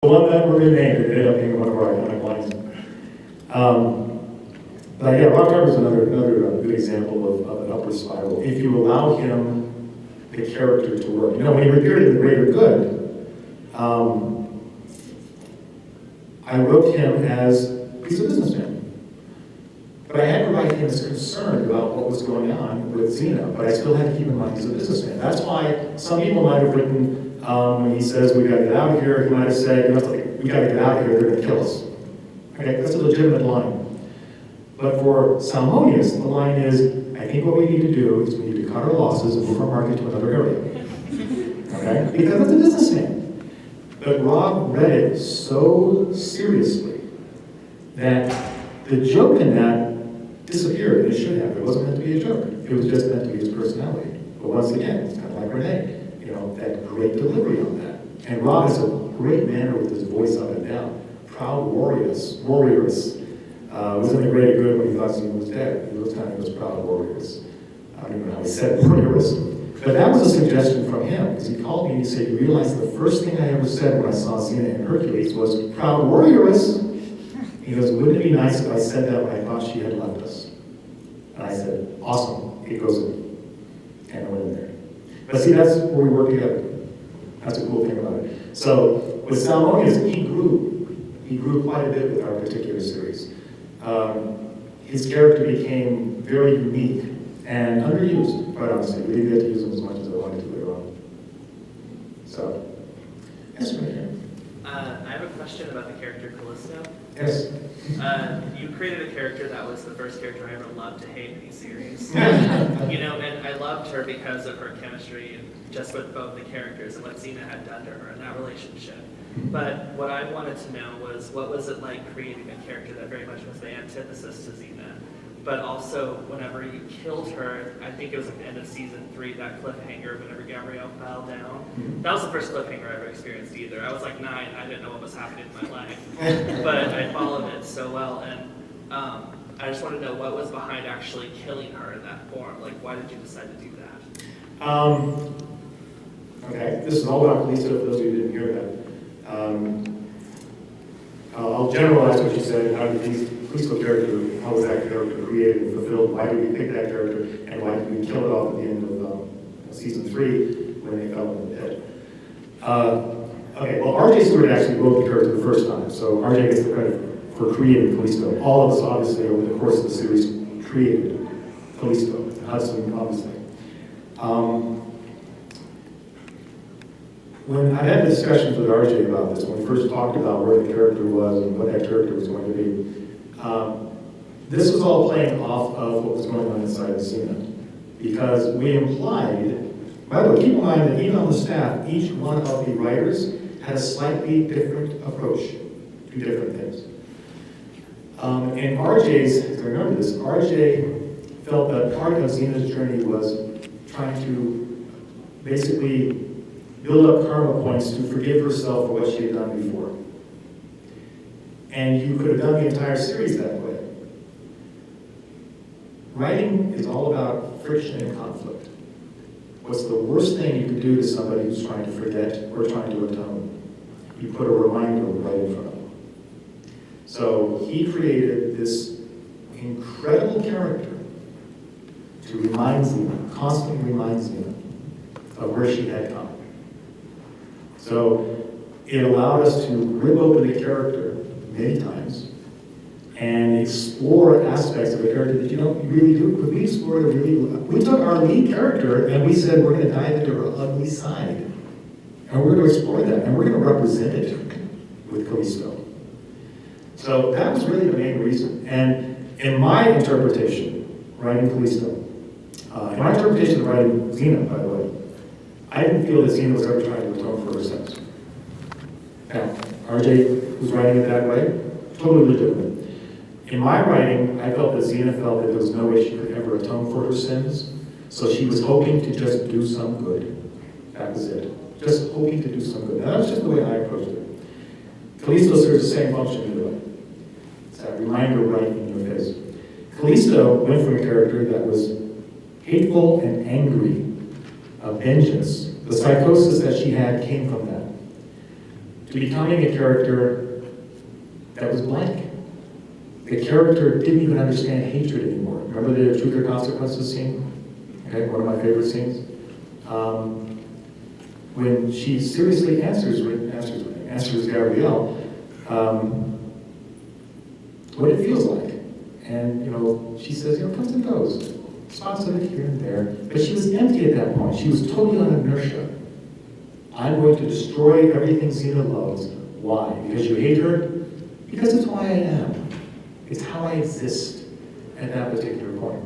The one that we're going to name ended up being one of our iconic lines. But yeah, Rock Harbor is another good example of an upward spiral. If you allow him, the character, to work. You know, when he appeared in The Greater Good, I wrote him as he's a businessman. But I had to write him as concerned about what was going on with Xena, but I still had to keep in mind he's a businessman. That's why some people might have written, when he says, we gotta get out of here, he might have said, you know, we gotta get out of here, they're gonna kill us. Okay, that's a legitimate line. But for Salmonius, the line is, I think what we need to do is we need to cut our losses and move our market to another area. Okay? Because it's a businessman. But Rob read it so seriously that the joke in that disappeared. It should have. It wasn't meant to be a joke. It was just meant to be his personality. But once again, it's kind of like Renee. You know, that great delivery on that. And Rob has a great manner with his voice up and down. Proud warriors. Was in The Greater Good when he thought Xena was dead. He was kind of those proud warriors. I don't even know how he said warriors. But that was a suggestion from him, because he called me and he said, you realize the first thing I ever said when I saw Xena in Hercules was, proud warriors. He goes, wouldn't it be nice if I said that when I thought she had left us? And I said, awesome, it goes in. And I went in there. But see, that's where we work together. That's a cool thing about it. So with Salmonius, he grew quite a bit with our particular series. His character became very unique and underused, quite honestly. We didn't get to use him as much as I wanted to later on. So, yes, right here. I have a question about the character Callisto. Yes. You created a character that was the first character I ever loved to hate in these series. You know, and I loved her because of her chemistry and just with both the characters and what Xena had done to her in that relationship. But what I wanted to know was, what was it like creating a character that very much was the antithesis to Xena? But also, whenever you killed her, I think it was at the end of season 3, that cliffhanger, whenever Gabrielle fell down. That was the first cliffhanger I ever experienced either. I was like 9, I didn't know what was happening in my life. But I followed it so well, and I just want to know what was behind actually killing her in that form. Like, why did you decide to do that? Okay, this is all about Callisto for those of you who didn't hear that. I'll generalize what you said. How did the Callisto character, how was that character created and fulfilled? Why did we pick that character? And why did we kill it off at the end of season 3 when they fell in the pit? Okay, well, R.J. Stewart actually wrote the character the first time, so R.J. gets the credit for creating Callisto. All of us, obviously, over the course of the series, created Callisto. Hudson, obviously. When I had discussions with RJ about this, when we first talked about where the character was and what that character was going to be, this was all playing off of what was going on inside of Xena. Because we implied, by the way, keep in mind that even on the staff, each one of the writers had a slightly different approach to different things. And RJ's, I remember this, RJ felt that part of Xena's journey was trying to basically build up karma points to forgive herself for what she had done before. And you could have done the entire series that way. Writing is all about friction and conflict. What's the worst thing you could do to somebody who's trying to forget or trying to atone? You put a reminder right in front of them. So he created this incredible character to remind Xena, constantly remind Xena of where she had come. So it allowed us to rip open the character many times and explore aspects of the character that you don't really do. Because we explored we took our lead character and we said we're going to dive into her ugly side. And we're going to explore that and we're going to represent it with Callisto. So that was really the main reason. And in my interpretation, writing Callisto, in my interpretation of writing Xena, by the way, I didn't feel that Xena was ever trying to atone for her sins. Now, RJ was writing it that way, totally legitimate. In my writing, I felt that Xena felt that there was no way she could ever atone for her sins, so she was hoping to just do some good. That was it. Just hoping to do some good. Now, that was just the way I approached it. Callisto serves the same function either way. It's that reminder right in your face. Callisto went from a character that was hateful and angry, of vengeance. The psychosis that she had came from that. to becoming a character that was blank. The character didn't even understand hatred anymore. Remember the Truth or Consequences scene? Okay, one of my favorite scenes. When she seriously answers Gabrielle, what it feels like. And, she says, comes and goes. Spots of it here and there. But she was empty at that point. She was totally on inertia. I'm going to destroy everything Xena loves. Why? Because you hate her? Because it's why I am. It's how I exist at that particular point.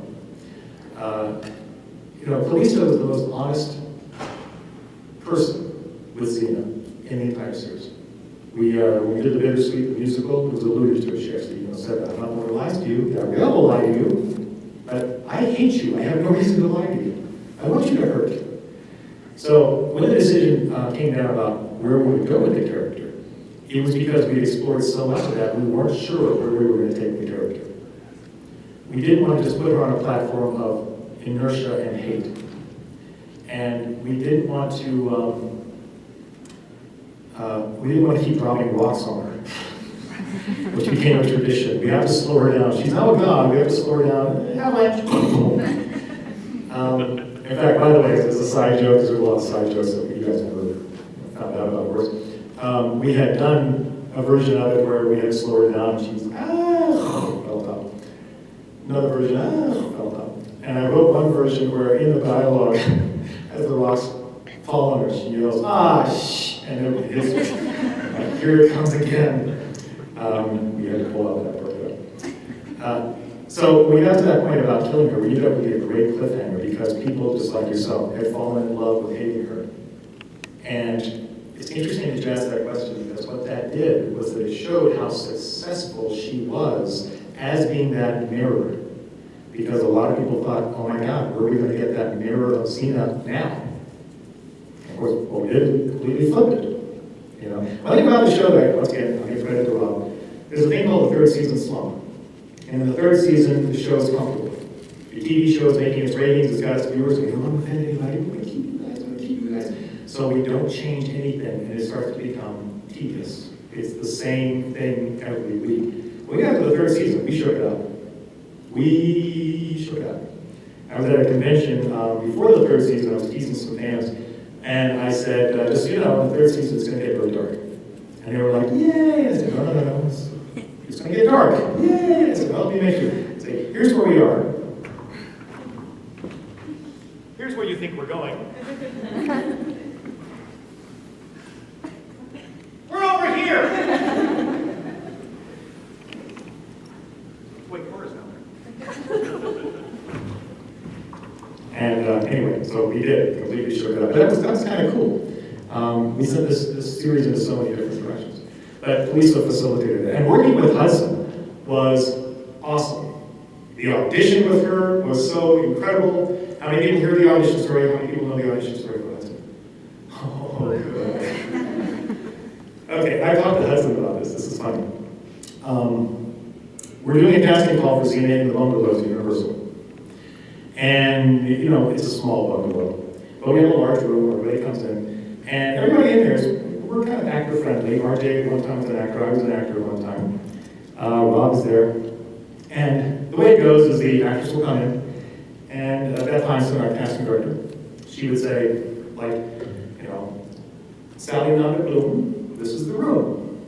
Felisa was the most honest person with Xena in the entire series. When we did the Bittersweet musical, it was alluded to. She actually said that. I'm not going to lie to you. Gabrielle will lie to you. But I hate you. I have no reason to lie to you. I want you to hurt. So when the decision came down about where we would go with the character, it was because we explored so much of that, we weren't sure where we were going to take the character. We didn't want to just put her on a platform of inertia and hate. And we didn't want to keep dropping rocks on her, which became a tradition. We have to slow her down. She's now a god. We have to slow her down. Avalanche. In fact, by the way, as a side joke, there's a lot of side jokes that you guys never found out about, of course. We had done a version of it where we had to slow her down. She's fell down. Another version, fell down. And I wrote one version where in the dialogue, as the rocks fall on her, she yells, shh, and it hits her. Here it comes again. We had to pull out that part. So when we got to that point about killing her, we ended up with a great cliffhanger because people, just like yourself, had fallen in love with hating her. And it's interesting that you asked that question because what that did was that it showed how successful she was as being that mirror. Because a lot of people thought, oh my God, where are we going to get that mirror of Xena now? And of course, what we did, we completely flipped it. One thing about the show that, once again, I'll give credit to Rob, there's a thing called the third season slump. And in the third season, the show is comfortable. Your TV show is making its ratings, it's got its viewers, we don't want to offend anybody, we're going to keep you guys. So we don't change anything, and it starts to become tedious. It's the same thing every week. When we got to the third season, we shook it up. I was at a convention before the third season, I was teasing some fans, and I said, just so you know, the third season is going to get really dark. And they were like, yay! I said, no, it's going to get dark. Yay! I said, well, let me make sure. I said, here's where we are. Here's where you think we're going. We're over here! Wait, Cora's down there. And anyway, so we did completely shook it up. But that was kind of cool. We sent this series into so many different directions. But Felisa facilitated it. And working with Hudson was awesome. The audition with her was so incredible. How many people hear the audition story? How many people know the audition story for Hudson? Oh, good. Okay, I talked to Hudson about this. This is funny. We're doing a casting call for Xena in the Bungalows at Universal. And, it's a small bungalow. But we have a large room where everybody comes in. And everybody in there, we're kind of actor friendly. RJ one time was an actor, I was an actor one time. Rob's there. And the way it goes is the actress will come in, and Beth Heinsohn, our casting director, she would say, Sally Nanda Bloom, this is the room.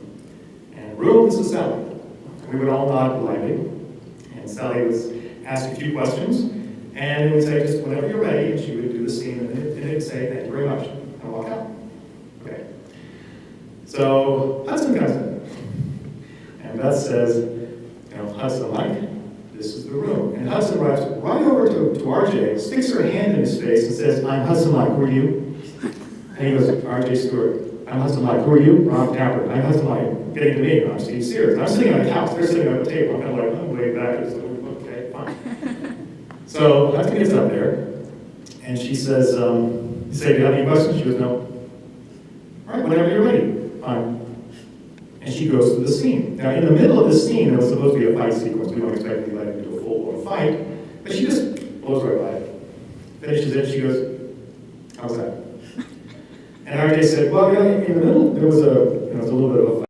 And room, this is Sally. And we would all nod politely. And Sally would ask a few questions, and it would say, just whenever you're ready, and she would do the scene, and it would say, thank you very much, and walk out. Okay. So Hudson comes in, and Beth says, Hudson, Mike, this is the room. And Hudson runs right over to RJ, sticks her hand in his face, and says, I'm Hudson Mike, who are you? And he goes, RJ Stewart. I'm Hudson Mike, who are you? Rob Tapper. I'm Hudson Mike. Getting to me, I'm Steve Sears. And I'm sitting on a couch, they're sitting on the table. I'm kind of like, way back. Okay, fine. So Hudson gets up there, and she says, you say, do you have any questions? She goes, no. All right, whenever you're ready. Fine. And she goes through the scene. Now, in the middle of the scene, there was supposed to be a fight sequence. We don't expect anybody to do a full-blown fight, but she just blows right by it. Finishes it, she goes, how's that? And our they said, well, yeah, in the middle, there was a little bit of a